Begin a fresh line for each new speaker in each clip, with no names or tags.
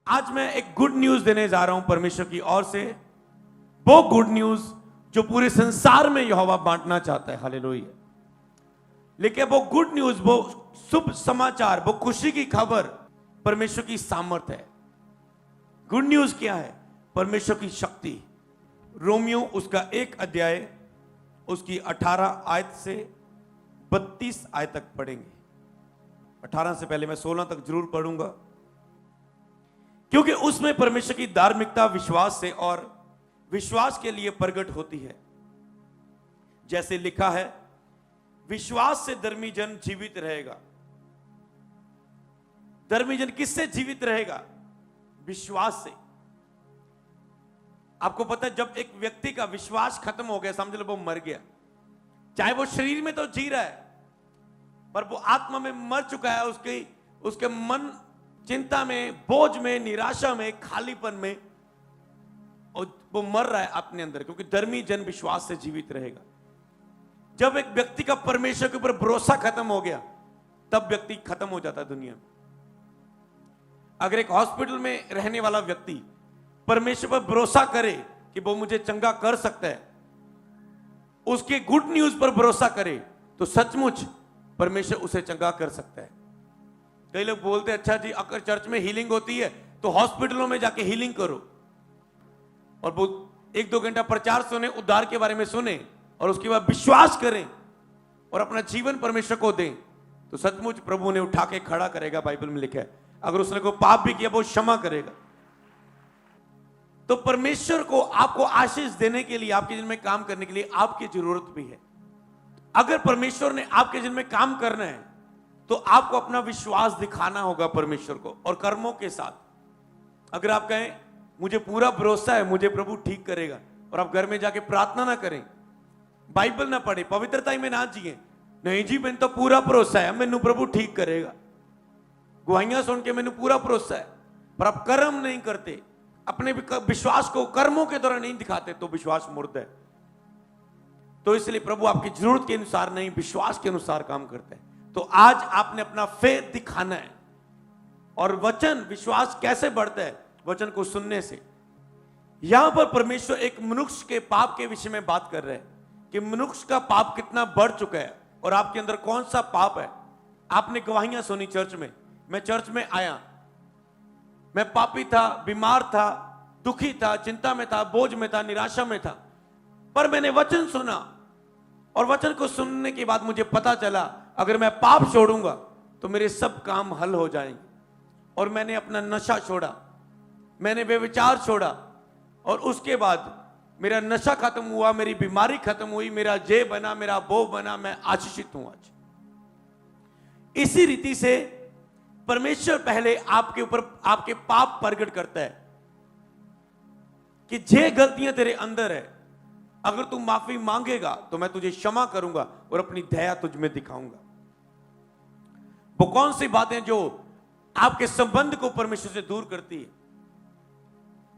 आज मैं एक गुड न्यूज देने जा रहा हूं परमेश्वर की ओर से। वो गुड न्यूज जो पूरे संसार में यहोवा बांटना चाहता है। हालेलुया। लेकिन वो गुड न्यूज, वो शुभ समाचार, वो खुशी की खबर परमेश्वर की सामर्थ है। गुड न्यूज क्या है? परमेश्वर की शक्ति। रोमियो उसका 1 अध्याय उसकी 18 आयत से 32 आयत तक पढ़ेंगे। 18 से पहले मैं 16 तक जरूर पढ़ूंगा, क्योंकि उसमें परमेश्वर की धार्मिकता विश्वास से और विश्वास के लिए प्रकट होती है। जैसे लिखा है, विश्वास से धर्मी जन जीवित रहेगा। धर्मी जन किससे जीवित रहेगा? विश्वास से। आपको पता है, जब एक व्यक्ति का विश्वास खत्म हो गया, समझ लो वो मर गया। चाहे वो शरीर में तो जी रहा है, पर वो आत्मा में मर चुका है। उसके मन चिंता में, बोझ में, निराशा में, खालीपन में, और वो मर रहा है अपने अंदर। क्योंकि धर्मी जन विश्वास से जीवित रहेगा। जब एक व्यक्ति का परमेश्वर के ऊपर भरोसा खत्म हो गया, तब व्यक्ति खत्म हो जाता है दुनिया में। अगर एक हॉस्पिटल में रहने वाला व्यक्ति परमेश्वर पर भरोसा करे कि वो मुझे चंगा कर सकता है, उसके गुड न्यूज पर भरोसा करे, तो सचमुच परमेश्वर उसे चंगा कर सकता है। कई लोग बोलते हैं, अच्छा जी, अगर चर्च में हीलिंग होती है तो हॉस्पिटलों में जाके हीलिंग करो, और वो 1-2 घंटा प्रचार सुने, उद्धार के बारे में सुने, और उसके बाद विश्वास करें और अपना जीवन परमेश्वर को दें, तो सचमुच प्रभु ने उठा के खड़ा करेगा। बाइबल में लिखा है, अगर उसने कोई पाप भी किया वो क्षमा करेगा। तो परमेश्वर को आपको आशीष देने के लिए, आपके जीवन में काम करने के लिए आपकी जरूरत भी है। अगर परमेश्वर ने आपके जीवन में काम करना है, तो आपको अपना विश्वास दिखाना होगा परमेश्वर को, और कर्मों के साथ। अगर आप कहें मुझे पूरा भरोसा है, मुझे प्रभु ठीक करेगा, और आप घर में जाके प्रार्थना ना करें, बाइबल ना पढ़े, पवित्रता में ना जिए, नहीं जी मैंने तो पूरा भरोसा है, मैनू प्रभु ठीक करेगा, गुहाइयां सुन के मैनू पूरा भरोसा है, पर आप कर्म नहीं करते, अपने विश्वास को कर्मों के द्वारा नहीं दिखाते, तो विश्वास मुर्दा है। तो इसलिए प्रभु आपकी जरूरत के अनुसार नहीं, विश्वास के अनुसार काम करता है। तो आज आपने अपना फेथ दिखाना है। और वचन, विश्वास कैसे बढ़ता है? वचन को सुनने से। यहां पर परमेश्वर एक मनुष्य के पाप के विषय में बात कर रहे हैं कि मनुष्य का पाप कितना बढ़ चुका है, और आपके अंदर कौन सा पाप है। आपने गवाहियां सुनी चर्च में। मैं चर्च में आया, मैं पापी था, बीमार था, दुखी था, चिंता में था, बोझ में था, निराशा में था, पर मैंने वचन सुना, और वचन को सुनने के बाद मुझे पता चला, अगर मैं पाप छोड़ूंगा तो मेरे सब काम हल हो जाएंगे। और मैंने अपना नशा छोड़ा, मैंने व्यभिचार छोड़ा, और उसके बाद मेरा नशा खत्म हुआ, मेरी बीमारी खत्म हुई, मेरा जे बना, मेरा वो बना, मैं आशीषित हूं आज। इसी रीति से परमेश्वर पहले आपके ऊपर आपके पाप प्रकट करता है कि जे गलतियां तेरे अंदर है, अगर तू माफी मांगेगा तो मैं तुझे क्षमा करूंगा और अपनी दया तुझ में दिखाऊंगा। वो कौन सी बातें जो आपके संबंध को परमेश्वर से दूर करती है?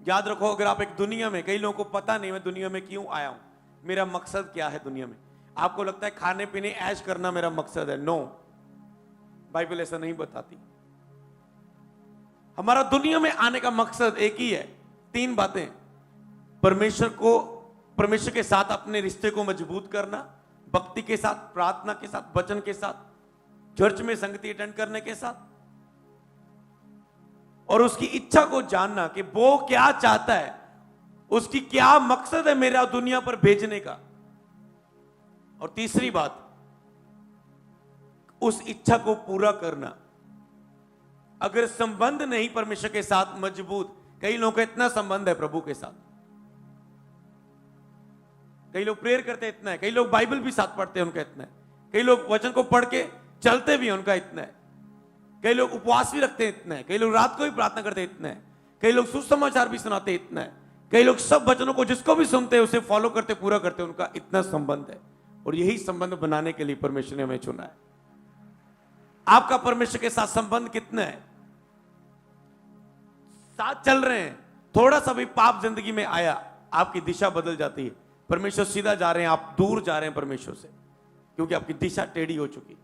याद रखो, अगर आप एक दुनिया में, कई लोगों को पता नहीं मैं दुनिया में क्यों आया हूं, मेरा मकसद क्या है दुनिया में। आपको लगता है खाने पीने ऐश करना मेरा मकसद है। नो, बाइबल ऐसा नहीं बताती। हमारा दुनिया में आने का मकसद एक ही है, 3 बातें। परमेश्वर के साथ अपने रिश्ते को मजबूत करना, भक्ति के साथ, प्रार्थना के साथ, वचन के साथ, चर्च में संगति अटेंड करने के साथ, और उसकी इच्छा को जानना कि वो क्या चाहता है, उसकी क्या मकसद है मेरा दुनिया पर भेजने का। और तीसरी बात, उस इच्छा को पूरा करना। अगर संबंध नहीं परमेश्वर के साथ मजबूत, कई लोगों का इतना संबंध है प्रभु के साथ, कई लोग प्रेयर करते इतना है, कई लोग बाइबल भी साथ पढ़ते हैं उनका इतना है, कई लोग वचन को पढ़ के चलते भी हैं उनका इतना है, कई लोग उपवास भी रखते हैं इतना है, कई लोग रात को भी प्रार्थना करते हैं इतना है, कई लोग सुसमाचार भी सुनाते हैं इतना है, कई लोग सब वचनों को जिसको भी सुनते हैं उसे फॉलो करते, पूरा करते हैं, उनका इतना संबंध है। और यही संबंध बनाने के लिए परमेश्वर ने हमें चुना है। आपका परमेश्वर के साथ संबंध कितना है? साथ चल रहे हैं, थोड़ा सा भी पाप जिंदगी में आया, आपकी दिशा बदल जाती है, परमेश्वर सीधा जा रहे हैं, आप दूर जा रहे हैं परमेश्वर से, क्योंकि आपकी दिशा टेढ़ी हो चुकी।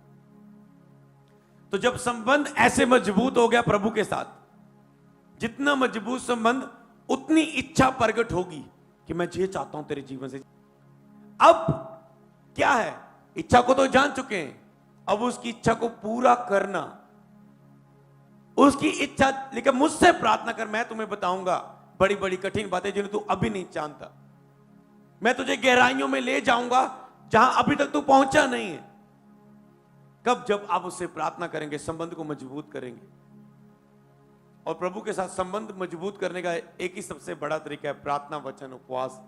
तो जब संबंध ऐसे मजबूत हो गया प्रभु के साथ, जितना मजबूत संबंध उतनी इच्छा प्रकट होगी कि मैं ये चाहता हूं तेरे जीवन से। अब क्या है, इच्छा को तो जान चुके हैं, अब उसकी इच्छा को पूरा करना, उसकी इच्छा। लेकिन मुझसे प्रार्थना कर, मैं तुम्हें बताऊंगा बड़ी बड़ी कठिन बातें जिन्हें तू अभी नहीं जानता। मैं तुझे गहराइयों में ले जाऊंगा जहां अभी तक तू पहुंचा नहीं है। कब? जब आप उससे प्रार्थना करेंगे, संबंध को मजबूत करेंगे। और प्रभु के साथ संबंध मजबूत करने का एक ही सबसे बड़ा तरीका है प्रार्थना, वचन, उपवास।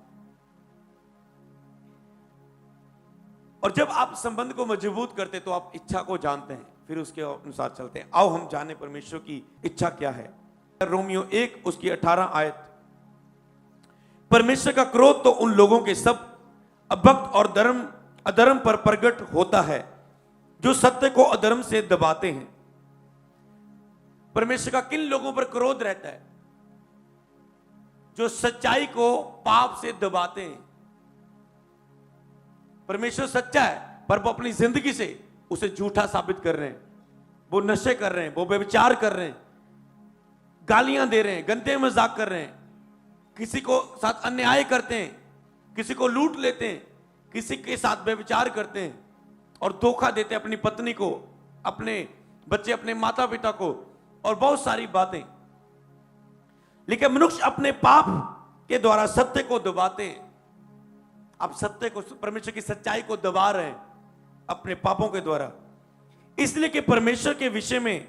और जब आप संबंध को मजबूत करते तो आप इच्छा को जानते हैं, फिर उसके अनुसार चलते हैं। आओ हम जाने परमेश्वर की इच्छा क्या है। रोमियो 1 उसकी 18 आयत। परमेश्वर का क्रोध तो उन लोगों के सब अभक्त और अधर्म पर प्रकट होता है जो सत्य को अधर्म से दबाते हैं। परमेश्वर का किन लोगों पर क्रोध रहता है? जो सच्चाई को पाप से दबाते हैं। परमेश्वर सच्चा है पर वो अपनी जिंदगी से उसे झूठा साबित कर रहे हैं। वो नशे कर रहे हैं, वो व्यभिचार कर रहे हैं, गालियां दे रहे हैं, गंदे मजाक कर रहे हैं, किसी को साथ अन्याय करते हैं, किसी को लूट लेते हैं, किसी के साथ व्यभिचार करते हैं और धोखा देते हैं अपनी पत्नी को, अपने बच्चे, अपने माता पिता को और बहुत सारी बातें। लेकिन मनुष्य अपने पाप के द्वारा सत्य को दबाते हैं। आप सत्य को, परमेश्वर की सच्चाई को दबा रहे हैं अपने पापों के द्वारा। इसलिए कि परमेश्वर के विषय में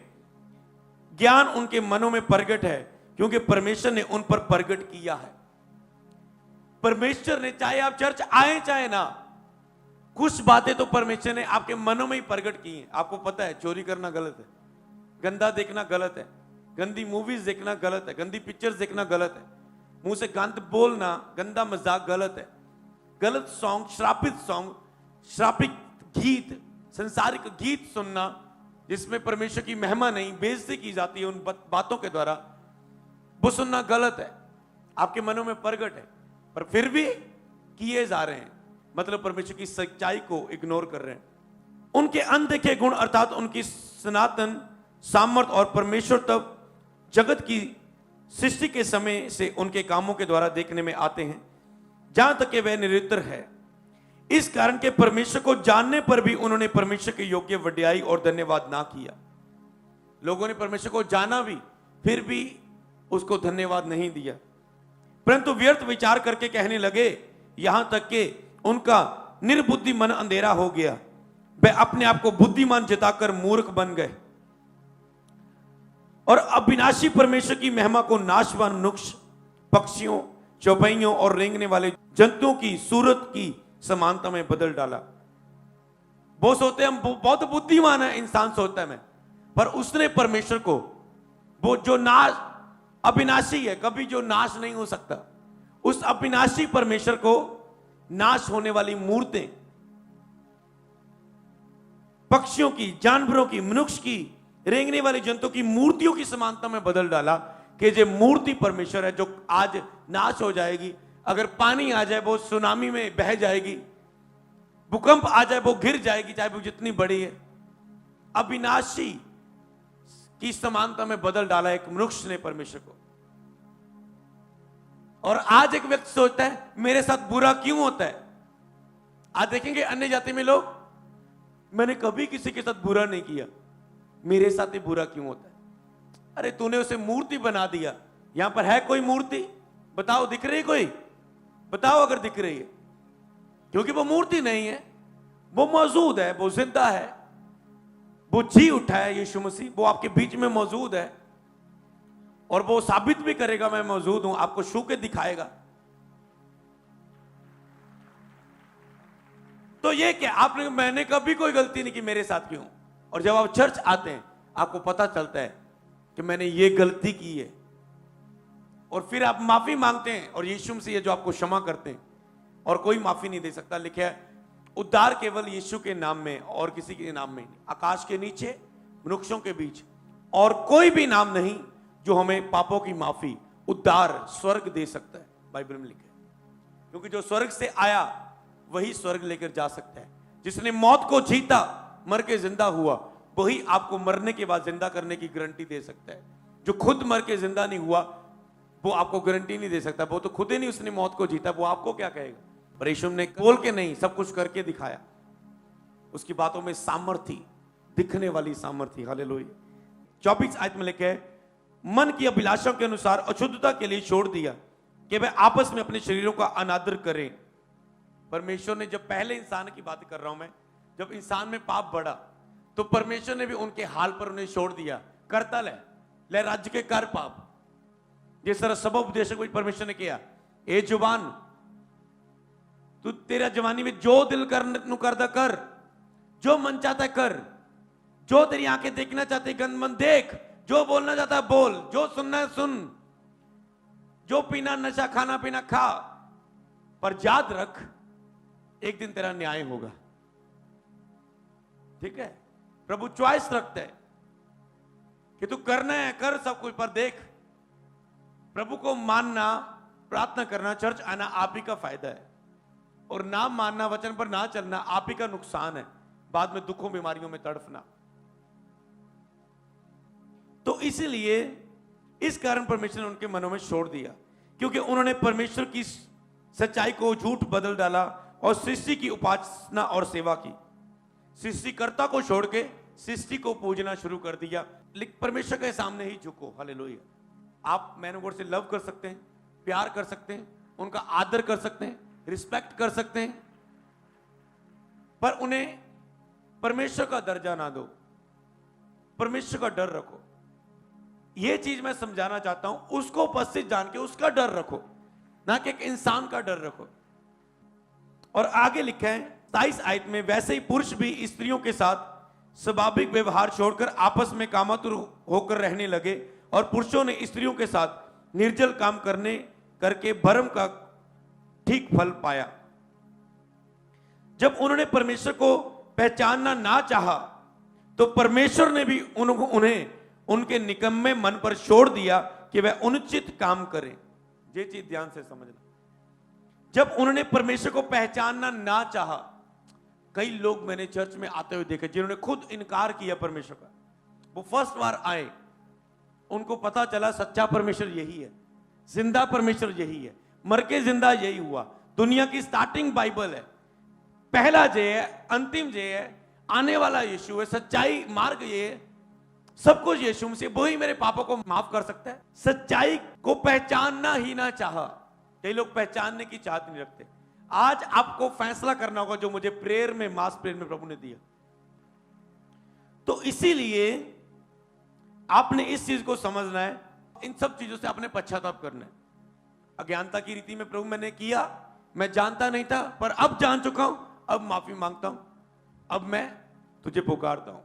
ज्ञान उनके मनों में प्रकट है, क्योंकि परमेश्वर ने उन पर प्रकट किया है। परमेश्वर ने, चाहे आप चर्च आए चाहे ना, कुछ बातें तो परमेश्वर ने आपके मनों में ही प्रकट की हैं। आपको पता है चोरी करना गलत है, गंदा देखना गलत है, गंदी मूवीज देखना गलत है, गंदी पिक्चर्स देखना गलत है, मुंह से गंद बोलना, गंदा मजाक गलत है, गलत सॉन्ग, श्रापित गीत, संसारिक गीत सुनना जिसमें परमेश्वर की महिमा नहीं, बेइज्जती की जाती है उन बातों के द्वारा, वो सुनना गलत है। आपके मनों में प्रकट है पर फिर भी किए जा रहे हैं, मतलब परमेश्वर की सच्चाई को इग्नोर कर रहे हैं। उनके अनदेखे गुण अर्थात उनकी सनातन सामर्थ और परमेश्वर तब जगत की सृष्टि के समय से उनके कामों के द्वारा देखने में आते हैं, जहां तक कि वह निरंतर है। इस कारण के परमेश्वर को जानने पर भी उन्होंने परमेश्वर के योग्य वड्याई और धन्यवाद ना किया। लोगों ने परमेश्वर को जाना भी, फिर भी उसको धन्यवाद नहीं दिया, परंतु व्यर्थ विचार करके कहने लगे, यहां तक कि उनका निर्बुद्धि मन अंधेरा हो गया। वे अपने आप को बुद्धिमान जताकर मूर्ख बन गए और अविनाशी परमेश्वर की महिमा को नाशवान मनुष्य, पक्षियों, चौपाइयों और रेंगने वाले जंतुओं की सूरत की समानता में बदल डाला। वो सोचते हम बहुत बुद्धिमान है, इंसान सोचता है मैं, पर उसने परमेश्वर को, वो जो नाश अविनाशी है, कभी जो नाश नहीं हो सकता, उस अविनाशी परमेश्वर को नाश होने वाली मूर्तें, पक्षियों की, जानवरों की, मनुष्य की, रेंगने वाले जंतुओं की मूर्तियों की समानता में बदल डाला कि जो मूर्ति परमेश्वर है जो आज नाश हो जाएगी। अगर पानी आ जाए वो सुनामी में बह जाएगी, भूकंप आ जाए वो गिर जाएगी, चाहे वो जितनी बड़ी है। अविनाशी की समानता में बदल डाला एक मनुष्य ने परमेश्वर को। और आज एक व्यक्ति सोचता है मेरे साथ बुरा क्यों होता है। आज देखेंगे अन्य जाति में लोग, मैंने कभी किसी के साथ बुरा नहीं किया, मेरे साथ ही बुरा क्यों होता है। अरे तूने उसे मूर्ति बना दिया। यहां पर है कोई मूर्ति? बताओ, दिख रही कोई? बताओ अगर दिख रही है, क्योंकि वो मूर्ति नहीं है, वो मौजूद है, वो जिंदा है, वो जी उठा है यीशु मसीह, वो आपके बीच में मौजूद है और वो साबित भी करेगा मैं मौजूद हूं, आपको छू के दिखाएगा। तो ये क्या आपने, मैंने कभी कोई गलती नहीं की, मेरे साथ क्यों? और जब आप चर्च आते हैं आपको पता चलता है कि मैंने ये गलती की है, और फिर आप माफी मांगते हैं और यीशु मसीह जो आपको क्षमा करते हैं, और कोई माफी नहीं दे सकता। लिखा है उद्धार केवल यीशु के नाम में और किसी के नाम में नहीं, आकाश के नीचे मनुष्यों के बीच और कोई भी नाम नहीं जो हमें पापों की माफी, उद्धार, स्वर्ग दे सकता है। बाइबल में लिखा है, क्योंकि जो स्वर्ग से आया वही स्वर्ग लेकर जा सकता है। जिसने मौत को जीता, मर के जिंदा हुआ, वही आपको मरने के बाद जिंदा करने की गारंटी दे सकता है। जो खुद मर के जिंदा नहीं हुआ वो आपको गारंटी नहीं दे सकता। वो तो खुद ही नहीं उसने मौत को जीता, वो आपको क्या कहेगा। पर यीशु ने बोल के नहीं, सब कुछ करके दिखाया। उसकी बातों में सामर्थ्य, दिखने वाली सामर्थ्य। हालेलुया। 24 आयत में लिखे, मन की अभिलाषाओं के अनुसार अशुद्धता के लिए छोड़ दिया कि वे आपस में अपने शरीरों का अनादर करें। परमेश्वर ने, जब पहले इंसान की बात कर रहा हूं मैं, जब इंसान में पाप बढ़ा तो परमेश्वर ने भी उनके हाल पर उन्हें छोड़ दिया। करता ले राज्य के कर पाप, जिस तरह सब उपदेशक भी परमेश्वर ने किया। ए जुबान, तू तेरा जवानी में जो दिल करदा कर, जो मन चाहता है कर, जो तेरी आंखें देखना चाहती है गंद मन देख, जो बोलना चाहता है बोल, जो सुनना है सुन, जो पीना नशा खाना पीना खा, पर याद रख एक दिन तेरा न्याय होगा। ठीक है, प्रभु चॉइस रखते हैं कि तू करना है कर सब कुछ, पर देख प्रभु को मानना, प्रार्थना करना, चर्च आना आप ही का फायदा है, और ना मानना, वचन पर ना चलना आप ही का नुकसान है, बाद में दुखों बीमारियों में तड़फना। तो इसीलिए इस कारण परमेश्वर ने उनके मनों में छोड़ दिया, क्योंकि उन्होंने परमेश्वर की सच्चाई को झूठ बदल डाला और सृष्टि की उपासना और सेवा की। सृष्टिकर्ता को छोड़ के सृष्टि को पूजना शुरू कर दिया। लेकिन परमेश्वर के सामने ही झुको। हालेलुया। आप मैन ऑफ गॉड से लव कर सकते हैं, प्यार कर सकते हैं, उनका आदर कर सकते हैं, रिस्पेक्ट कर सकते हैं, पर उन्हें परमेश्वर का दर्जा ना दो, परमेश्वर का डर रखो। यह चीज मैं समझाना चाहता हूं, उसको उपस्थित जान के उसका डर रखो, ना कि एक इंसान का डर रखो। और आगे लिखा है 27 आयत में, वैसे ही पुरुष भी स्त्रियों के साथ स्वाभाविक व्यवहार छोड़कर आपस में कामातुर होकर रहने लगे, और पुरुषों ने स्त्रियों के साथ निर्जल काम करके भरम का ठीक फल पाया। जब उन्होंने परमेश्वर को पहचानना ना चाहा तो परमेश्वर ने भी उन्हें उनके निकम्मे मन पर छोड़ दिया कि वह अनुचित काम करें। ये चीज ध्यान से समझना। जब उन्होंने परमेश्वर को पहचानना ना चाहा, कई लोग मैंने चर्च में आते हुए देखे जिन्होंने खुद इनकार किया परमेश्वर का। वो फर्स्ट बार आए, उनको पता चला सच्चा परमेश्वर यही है, जिंदा परमेश्वर यही है, मर के जिंदा यही हुआ। दुनिया की स्टार्टिंग बाइबल है, पहला जे है, अंतिम जे है, आने वाला यीशु है, सच्चाई मार्ग ये है, सब कुछ यीशु मसीह, वही मेरे पापों को माफ कर सकता है। सच्चाई को पहचानना ही ना चाहा। कई लोग पहचानने की चाहत नहीं रखते। आज आपको फैसला करना होगा जो मुझे प्रेयर में, मास प्रेयर में प्रभु ने दिया। तो इसीलिए आपने इस चीज को समझना है, इन सब चीजों से आपने पश्चाताप करना है। अज्ञानता की रीति में प्रभु मैंने किया, मैं जानता नहीं था, पर अब जान चुका हूं, अब माफी मांगता हूं, अब मैं तुझे पुकारता हूं।